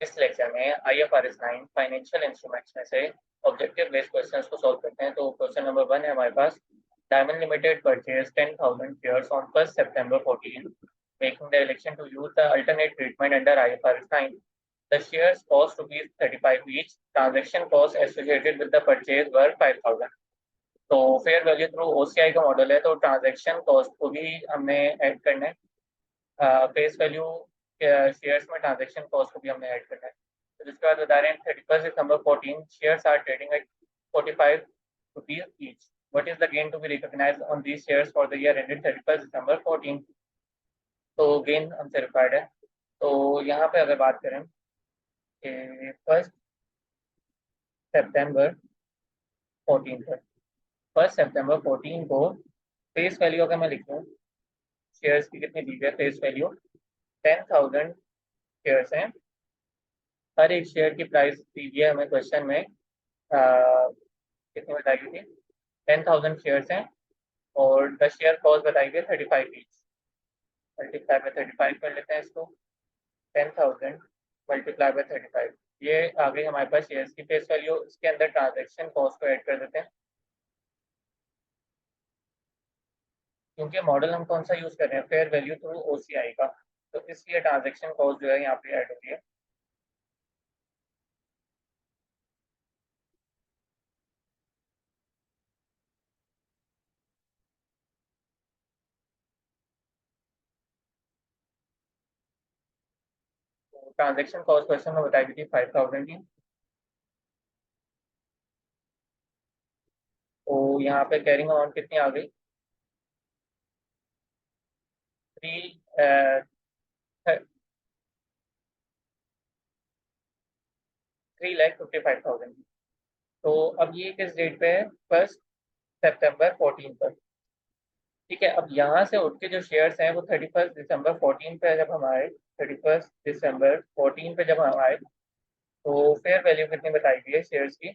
इस लेक्चर में IFRS 9 financial instruments में से ऑब्जेक्टिव बेस्ड क्वेश्चंस को सॉल्व करते हैं। तो क्वेश्चन नंबर 1 है हमारे पास। Diamond Limited purchase 10,000 shares on 1 September 14, making the election to use the alternate treatment under IFRS 9. The shares cost rupees 35 each. Transaction costs associated with the purchase were 5,000. तो fair value through OCI का model है, तो transaction cost को भी हमने add करना है। Face value shares में ट्रांजैक्शन कॉस्ट को भी हमने ऐड करना है। तो जिसके बाद बता रहे हैं 31 December 14 shares are trading at 45 rupees each. What is the gain to be recognised on these shares for the year ended 31 December 14. तो गेन हमसे रिक्वायर्ड है। तो यहाँ पे अगर बात करें 1 September 14 पर, 1 September 14 को फेस वैल्यू अगर मैं लिखूँ शेयर्स की कितनी दी है, फेस वैल्यू 10,000 शेयर्स हैं। हर एक शेयर की प्राइस दी है हमें क्वेश्चन में कितनी बताई गई थी, 10,000 शेयर्स हैं और द शेयर कॉस्ट बताई गई 35 ईच। मल्टीप्लाई बाय 35 कर लेते हैं इसको, 10,000 मल्टीप्लाई बाय 35, ये आ गई हमारे पास शेयर्स की फेस वैल्यू। इसके अंदर ट्रांजैक्शन कॉस्ट को ऐड कर देते हैं, क्योंकि मॉडल हम कौन सा यूज कर रहे हैं, फेयर वैल्यू थ्रू OCI का, तो इसलिए ट्रांजैक्शन कॉस्ट जो है यहाँ पे ऐड होती है। तो ट्रांजैक्शन कॉस्ट क्वेश्चन में बताई गई थी 5,000 की। तो यहाँ पे कैरिंग अमाउंट कितनी आ गई, 3,55,000। तो अब ये किस डेट पे है, 1 September 14 पर। ठीक है, अब यहाँ से उठ के जो शेयर्स हैं वो 31 December 14 पे जब हम आए, 31 December 14 पे जब हम आए, तो फेयर वैल्यू कितनी बताई गई है शेयर्स की,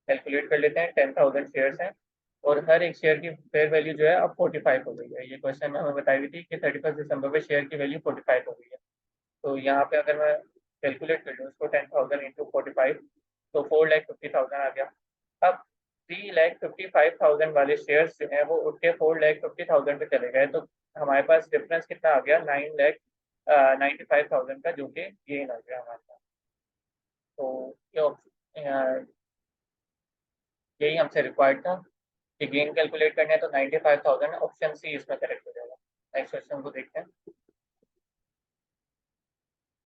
कैलकुलेट कर लेते हैं। 10,000 शेयर्स हैं और हर एक शेयर की फेयर वैल्यू जो है अब 45 हो गई है। ये क्वेश्चन में हमें बताई हुई थी कि 31 दिसंबर पे शेयर की वैल्यू 45 हो गई है। तो यहाँ पे अगर मैं कैलकुलेट कर लूँ इसको, 10,000 इंटू 45, तो 4,50,000 आ गया। अब 3,55,000 वाले शेयर्स जो हैं वो उठ के 4,50,000 पे चले गए, तो हमारे पास डिफरेंस कितना आ गया, 9,95,000 का, जो कि गेन आ गया हमारे पास। तो यही हमसे रिक्वायर्ड था कि गेन कैलकुलेट करने हैं, तो 95,000 ऑप्शन सी इसमें करेक्ट हो जाएगा। नेक्स्ट क्वेश्चन को देखते हैं।